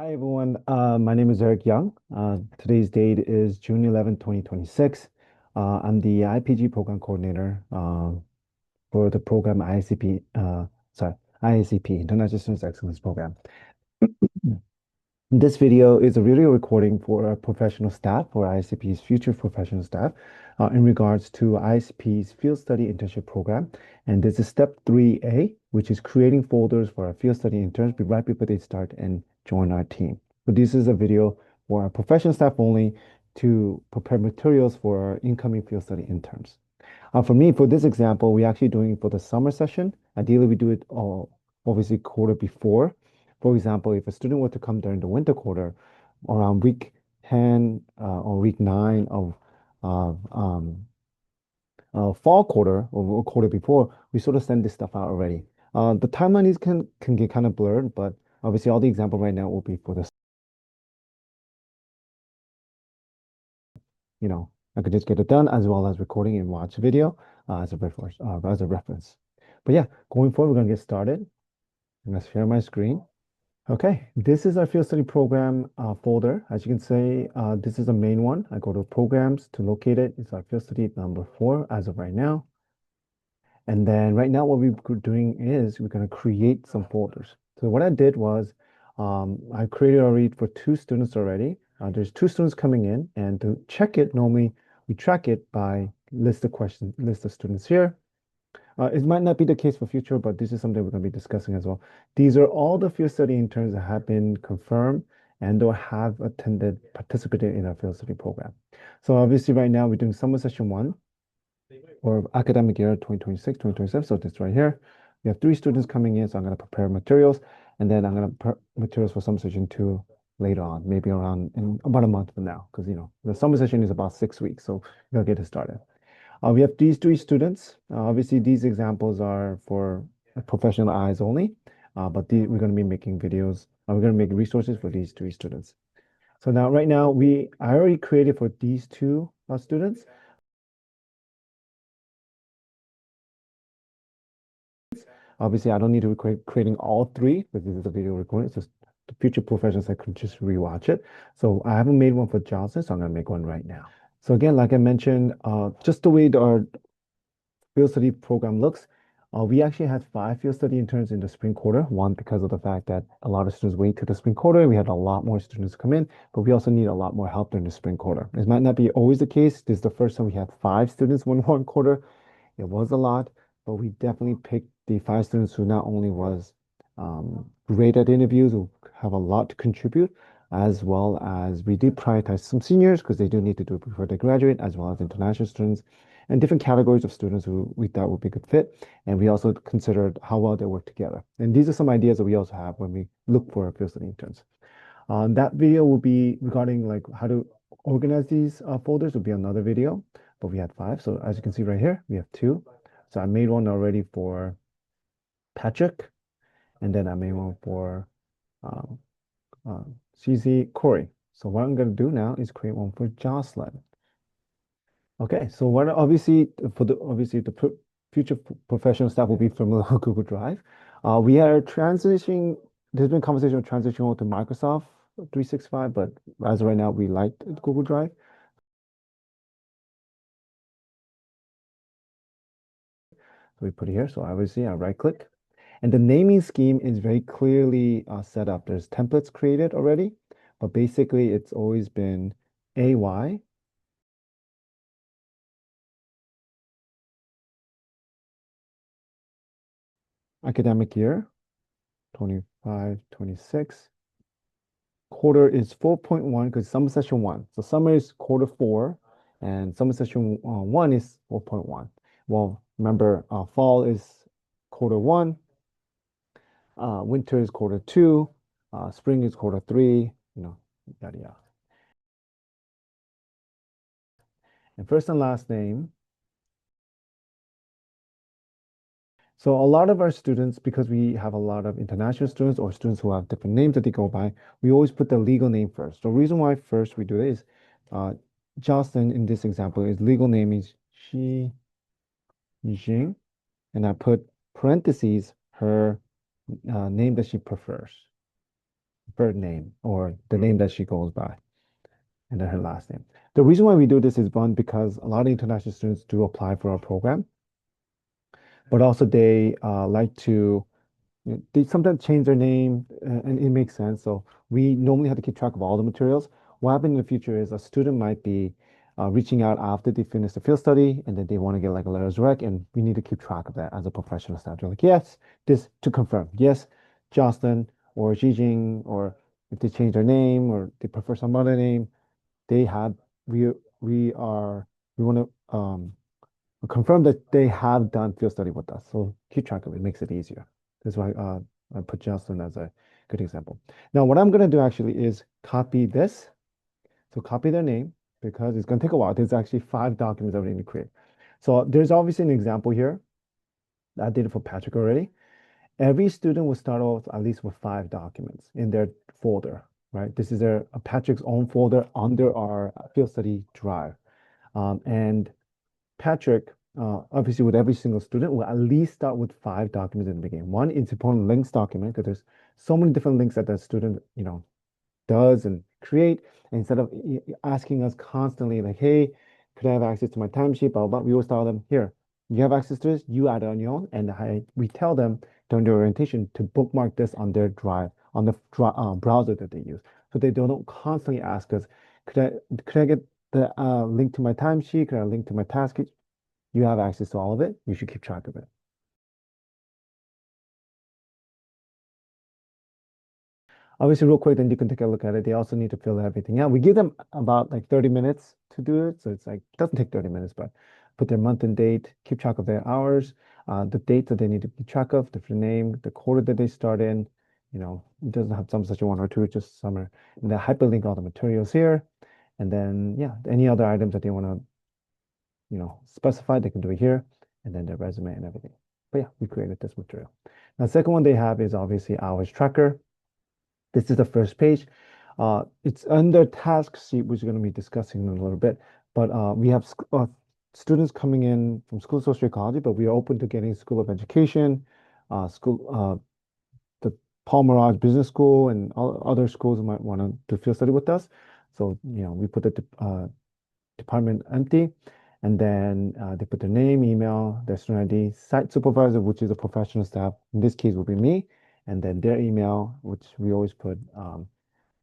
Hi everyone, my name is Eric Young. Today's date is June 11th, 2026. I'm the IPG program coordinator for the program ISEP, International Students Excellence Program. This video is a video recording for our professional staff, for ISCP's future professional staff, in regards to ISCP's field study internship program. And this is step 3A, which is creating folders for our field study interns right before they start and join our team. So this is a video for our professional staff only to prepare materials for our incoming field study interns. For me, for this example, we're actually doing it for the summer session. Ideally, we do it all, obviously, quarter before. For example, if a student were to come during the winter quarter, around week 10 or week 9 of uh, um, fall quarter or quarter before, we sort of send this stuff out already. The timeline can get kind of blurred, but obviously all the example right now will be for this. I could just get it done as well as recording and watch the video as a reference. But yeah, going forward, we're gonna get started. I'm gonna share my screen. Okay, this is our field study program folder. As you can see, this is the main one. I go to programs to locate it. It's our field study number 4 as of right now. And then right now, what we're doing is we're going to create some folders. So what I did was I created already for 2 students already. There's 2 students coming in, and to check it, normally we track it by list of questions, list of students here. It might not be the case for future, but this is something we're going to be discussing as well. These are all the field study interns that have been confirmed and or have participated in our field study program. So obviously right now we're doing summer session 1 or academic year 2026, 2027. So this right here, we have 3 students coming in. So I'm going to prepare materials, and then I'm going to prepare materials for summer session 2 later on, maybe around in about a month from now, because the summer session is about 6 weeks. So we'll get it started. We have these 3 students. Obviously, these examples are for professional eyes only, but we're going to be making videos. We're going to make resources for these 3 students. So now, right now, I already created for these 2 students. Obviously, I don't need to be creating all 3, but this is a video recording. It's just the future professionals that could just rewatch it. So I haven't made one for Johnson, so I'm going to make one right now. So again, like I mentioned, just the way our field study program looks. We actually had 5 field study interns in the spring quarter. One, because of the fact that a lot of students wait to the spring quarter. We had a lot more students come in, but we also need a lot more help during the spring quarter. It might not be always the case. This is the first time we had 5 students one quarter. It was a lot, but we definitely picked the 5 students who not only was great at interviews, who have a lot to contribute, as well as we did prioritize some seniors because they do need to do it before they graduate, as well as international students and different categories of students who we thought would be a good fit. And we also considered how well they work together. And these are some ideas that we also have when we look for field study interns. That video will be regarding like how to organize these folders will be another video, but we had 5. So as you can see right here, we have 2. So I made one already for Patrick, and then I made one for um, CZ Corey. So what I'm going to do now is create one for Jocelyn. Okay, so what obviously the future professional staff will be familiar with Google Drive. We are transitioning. There's been conversation of transitioning to Microsoft 365, but as of right now, we like Google Drive. So we put it here. So obviously, I right click, and the naming scheme is very clearly set up. There's templates created already, but basically, it's always been AY. Academic year 25, 26. Quarter is 4.1 because summer session 1. So summer is quarter 4, and summer session 1 is 4.1. Well, remember, fall is quarter 1, winter is quarter 2, spring is quarter 3, yada yada. And first and last name. So a lot of our students, because we have a lot of international students or students who have different names that they go by, we always put the legal name first. The reason why first we do this, uh, Jocelyn in this example, his legal name is Shi Jing, and I put parentheses her name that she prefers. preferred name or the name that she goes by, and then her last name. The reason why we do this is one, because a lot of international students do apply for our program, but also they like to they sometimes change their name, and it makes sense. So we normally have to keep track of all the materials. What happens in the future is a student might be reaching out after they finish the field study and then they want to get like a letters rec, and we need to keep track of that as a professional staff. They're like, yes, this to confirm. Yes, Jocelyn or Jijing, or if they change their name or they prefer some other name, they have we we are we want to confirm that they have done field study with us. So keep track of it, makes it easier. That's why I put Jocelyn as a good example. Now, what I'm going to do actually is copy this. So copy their name because it's going to take a while. There's actually 5 documents that we need to create. So there's obviously an example here. I did it for Patrick already. Every student will start off at least with 5 documents in their folder, right? This is their Patrick's own folder under our field study drive. And Patrick, obviously with every single student, will at least start with 5 documents in the beginning. One is important links document because there's so many different links that the student, does and create. And instead of asking us constantly like, hey, could I have access to my timesheet, blah, blah, blah, we always tell them, here, you have access to this, you add it on your own. And we tell them during the orientation to bookmark this on their drive, on the browser that they use. So they don't constantly ask us, could I get the link to my timesheet? Could I link to my task? You have access to all of it. You should keep track of it. Obviously, real quick, then you can take a look at it. They also need to fill everything out. We give them about like 30 minutes to do it. So it's like, it doesn't take 30 minutes, but put their month and date, keep track of their hours, the date that they need to keep track of, the name, the quarter that they start in. It doesn't have some such a 1 or 2, it's just summer. And then hyperlink all the materials here. And then, yeah, any other items that they want to, specify, they can do it here. And then their resume and everything. But yeah, we created this material. Now, the second one they have is obviously hours tracker. This is the first page. It's under task sheet, which we're going to be discussing in a little bit. But we have students coming in from School of Social Ecology, but we are open to getting School of Education, the Paul Mirage Business School, and all other schools who might want to do field study with us. So, we put the department empty, and then they put their name, email, their student ID, site supervisor, which is a professional staff. In this case, will be me, and then their email, which we always put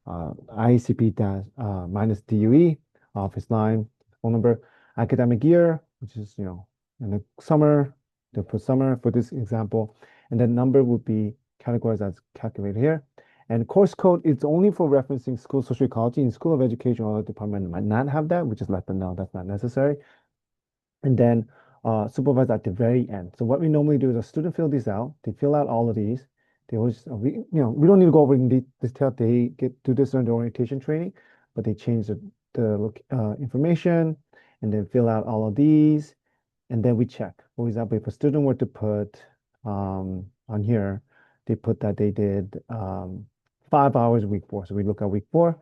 ISEP dash minus DUE, office line, phone number, academic year, which is, in the summer, they'll put summer for this example, and then number would be categorized as calculated here. And course code, it's only for referencing school social ecology. In School of Education or other department might not have that. We just let them know that's not necessary. And then supervise at the very end. So what we normally do is a student fill these out. They fill out all of these. They always, we don't need to go over in detail. They do this during the orientation training, but they change the information and then fill out all of these. And then we check. For example, if a student were to put on here, they put that they did 5 hours week 4. So we look at week 4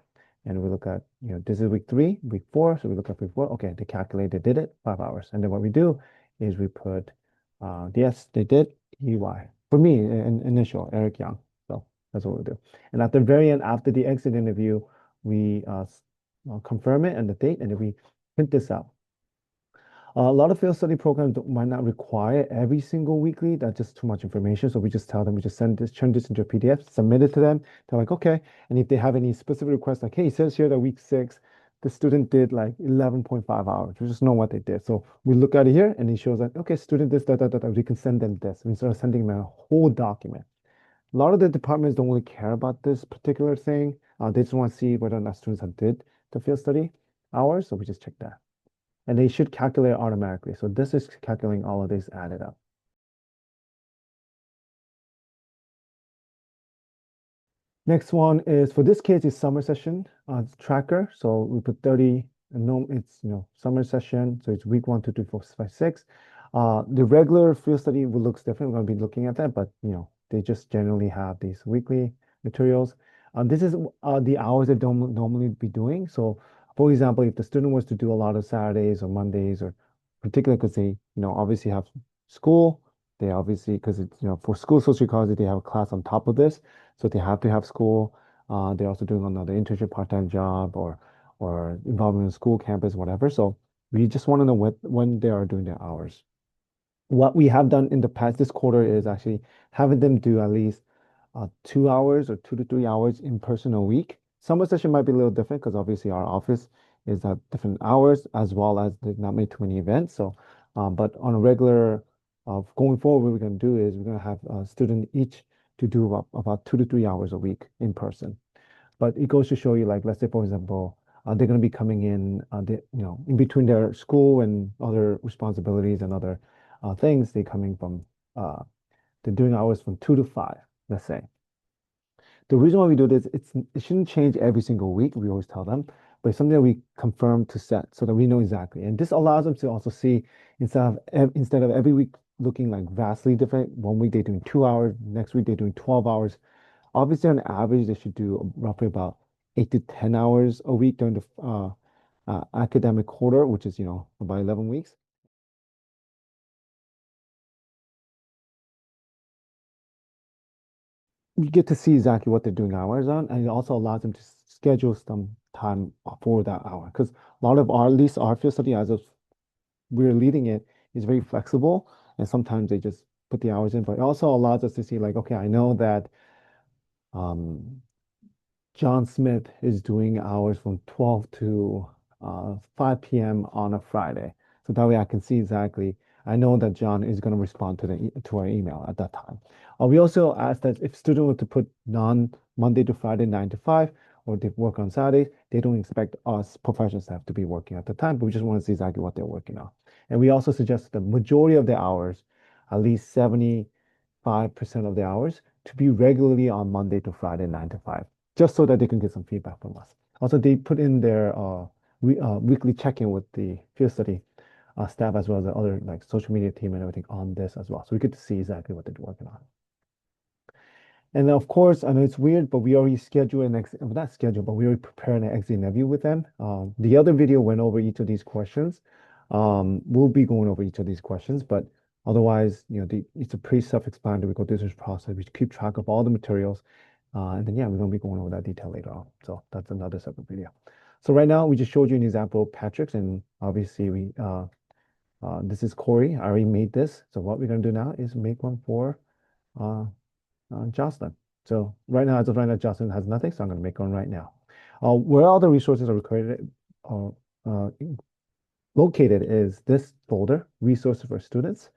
and we look at, this is week 3, week 4. So we look at week 4. Okay, they calculate, they did it, 5 hours. And then what we do is we put, yes, they did EY. For me, initial, Eric Young. So that's what we do. And at the very end, after the exit interview, we confirm it and the date, and then we print this out. A lot of field study programs might not require every single weekly. That's just too much information. So we just tell them, we just turn this into a PDF, submit it to them. They're like, okay. And if they have any specific requests, like, hey, it says here that week 6, the student did like 11.5 hours. We just know what they did. So we look at it here and it shows that, okay, student this, that, that, that, we can send them this. We start sending them a whole document. A lot of the departments don't really care about this particular thing. They just want to see whether or not students have did the field study hours. So we just check that. And they should calculate automatically. So this is calculating all of this added up. Next one is, for this case, is summer session tracker. So we put 30, and no, it's, summer session. So it's week 1, 2, 3, 4, 5, 6. The regular field study looks different. We're going to be looking at that, but, they just generally have these weekly materials. This is the hours they don't normally be doing. So for example, if the student was to do a lot of Saturdays or Mondays, or particularly because they, obviously have school, they obviously, because it's, for school social ecology, they have a class on top of this. So they have to have school. They're also doing another internship part-time job or involved in the school campus, whatever. So we just want to know when they are doing their hours. What we have done in the past this quarter is actually having them do at least 2 hours or 2 to 3 hours in person a week. Summer session might be a little different because obviously our office is at different hours as well as there's not many too many events. So, but on a regular going forward, what we're going to do is we're going to have a student each to do about 2 to 3 hours a week in person. But it goes to show you, like, let's say, for example, they're going to be coming in, in between their school and other responsibilities and other things. They're coming from, they're doing hours from 2 to 5, let's say. The reason why we do this, it shouldn't change every single week. We always tell them, but it's something that we confirm to set so that we know exactly. And this allows them to also see instead of every week looking like vastly different. One week they're doing 2 hours, next week they're doing 12 hours. Obviously, on average, they should do roughly about 8 to 10 hours a week during the academic quarter, which is, about 11 weeks. You get to see exactly what they're doing hours on, and it also allows them to schedule some time for that hour. Because a lot of our, at least our field study, as of we're leading it, is very flexible, and sometimes they just put the hours in. But it also allows us to see, like, okay, I know that um, John Smith is doing hours from 12 to 5 p.m. on a Friday. So that way I can see exactly. I know that John is going to respond to our email at that time. We also ask that if student were to put non-Monday to Friday 9 to 5, or they work on Saturdays, they don't expect us professional staff to be working at the time, but we just want to see exactly what they're working on. And we also suggest the majority of the hours, at least 75% of the hours, to be regularly on Monday to Friday 9 to 5, just so that they can get some feedback from us. Also, they put in their weekly check-in with the field study staff as well as the other like social media team and everything on this as well. So we get to see exactly what they're working on. And then, of course, I know it's weird, but we already scheduled an ex, well, not scheduled, but we already prepared an exit interview with them. The other video went over each of these questions. We'll be going over each of these questions, but otherwise, it's a pretty self-explanatory. We go through this process. We keep track of all the materials. And then, yeah, we're going to be going over that detail later on. So that's another separate video. So right now, we just showed you an example of Patrick's, and obviously this is Corey. I already made this. So what we're going to do now is make one for uh, Jocelyn. So right now, as of right now, Jocelyn has nothing, so I'm going to make one right now. Where all the resources are recorded, uh, uh, located is this folder, resources for students,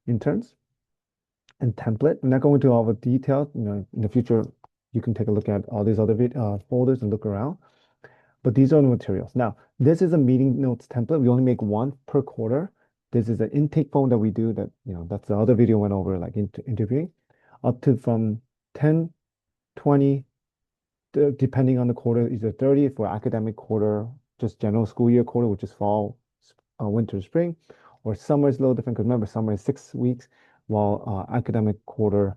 interns, and template. I'm not going into all the details. In the future, you can take a look at all these other folders and look around. But these are the materials. Now, this is a meeting notes template. We only make one per quarter. This is an intake form that we do that, that's the other video went over, like interviewing, up to from 10, 20, depending on the quarter, either 30 for academic quarter, just general school year quarter, which is fall, winter, spring, or summer is a little different because remember, summer is 6 weeks, while academic quarter,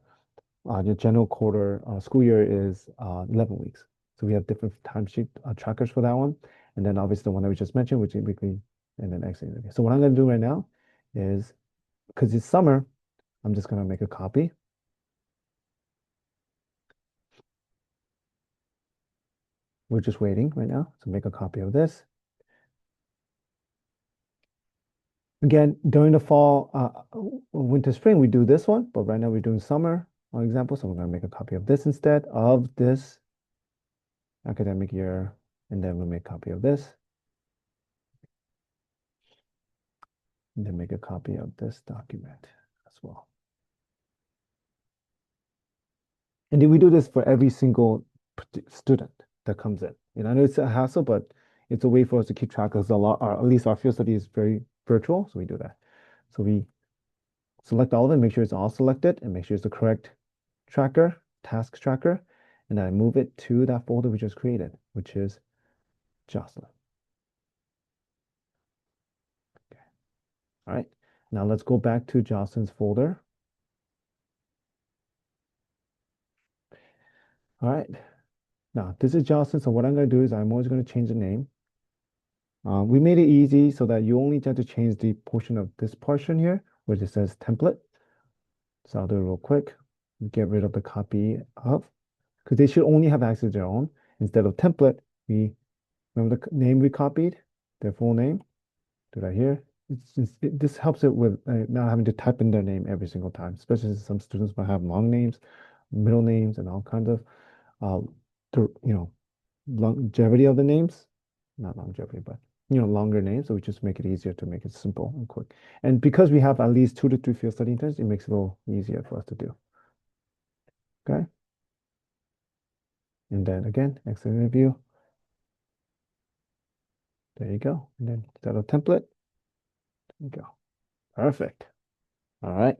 your general quarter school year is 11 weeks. So we have different timesheet trackers for that one. And then obviously the one that we just mentioned, which is weekly and then exit interview. So what I'm going to do right now is, because it's summer, I'm just going to make a copy. We're just waiting right now. So make a copy of this. Again, during the fall, winter, spring, we do this one, but right now we're doing summer, for example. So we're going to make a copy of this instead of this academic year, and then we'll make a copy of this, and then make a copy of this document as well. And then we do this for every single student that comes in. I know it's a hassle, but it's a way for us to keep track because at least our field study is very virtual, so we do that. So we select all of it, make sure it's all selected, and make sure it's the correct tracker, task tracker, and then I move it to that folder we just created, which is Jocelyn. Okay. All right. Now let's go back to Jocelyn's folder. All right. Now this is Jocelyn. So what I'm going to do is I'm always going to change the name. We made it easy so that you only have to change the portion of this portion here, where it says template. So I'll do it real quick. Get rid of the copy of, because they should only have access to their own. Instead of template, we remember the name we copied, their full name. Do that here. This helps it with not having to type in their name every single time, especially since some students might have long names, middle names, and all kinds of uh, you know, longevity of the names, not longevity, but longer names. So we just make it easier to make it simple and quick. And because we have at least 2 to 3 field study interns, it makes it a little easier for us to do. Okay. And then again, exit review. There you go. And then set a template. There you go. Perfect. All right.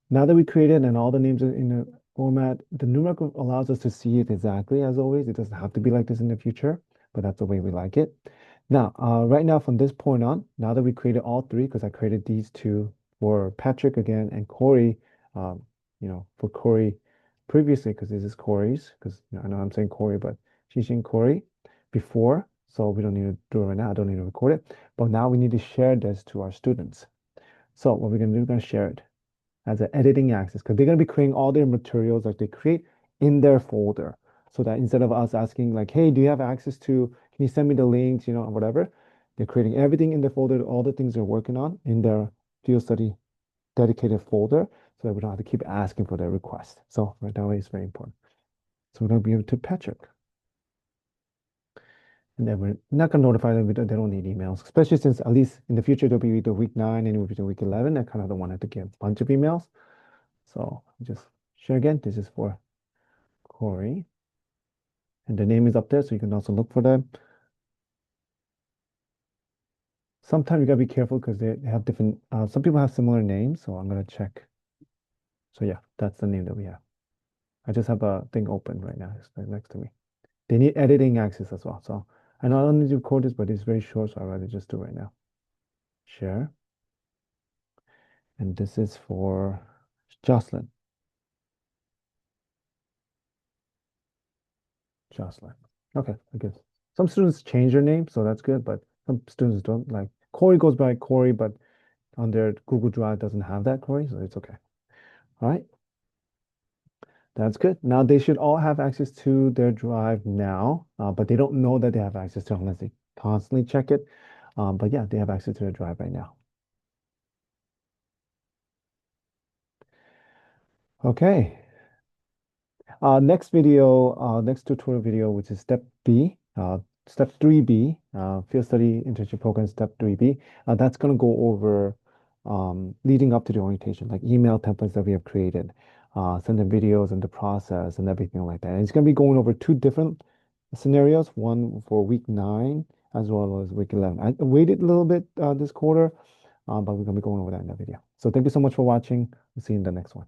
Now that we created and all the names are in the format, the numerical allows us to see it exactly as always. It doesn't have to be like this in the future, but that's the way we like it. Now, right now from this point on, now that we created all three, because I created these two for Patrick again and Corey, um, for Corey previously, because this is Corey's, because I know I'm saying Corey, but she's in Corey before, so we don't need to do it right now. I don't need to record it, but now we need to share this to our students. So what we're gonna do, we're gonna share it as an editing access because they're going to be creating all their materials that they create in their folder. So that instead of us asking like, hey, do you have access to, can you send me the links, or whatever, they're creating everything in their folder, all the things they're working on in their field study dedicated folder so that we don't have to keep asking for their request. So right that way it's very important. So we're going to give it to Patrick. And then we're not going to notify them, they don't need emails, especially since at least in the future, there'll be either week 9 and it'll be week 11. I kind of don't want to get a bunch of emails. So just share again. This is for Corey. And the name is up there, so you can also look for them. Sometimes you gotta be careful because they have different, some people have similar names, so I'm gonna check. So yeah, that's the name that we have. I just have a thing open right now. It's right next to me. They need editing access as well. So I know I don't need to record this, but it's very short, so I'd rather just do it right now. Share. And this is for Jocelyn. Jocelyn. Okay, I guess. Some students change their name, so that's good, but some students don't. Like Corey goes by Corey, but on their Google Drive doesn't have that, Corey, so it's okay. All right, that's good. Now they should all have access to their drive now, but they don't know that they have access to it unless they constantly check it. But yeah, they have access to their drive right now. Okay. Next tutorial video, which is step 3B, field study internship program, step 3B. That's going to go over leading up to the orientation, like email templates that we have created, send them videos and the process and everything like that. And it's going to be going over two different scenarios, one for week 9 as well as week 11. I waited a little bit this quarter, but we're going to be going over that in the video. So thank you so much for watching. We'll see you in the next one.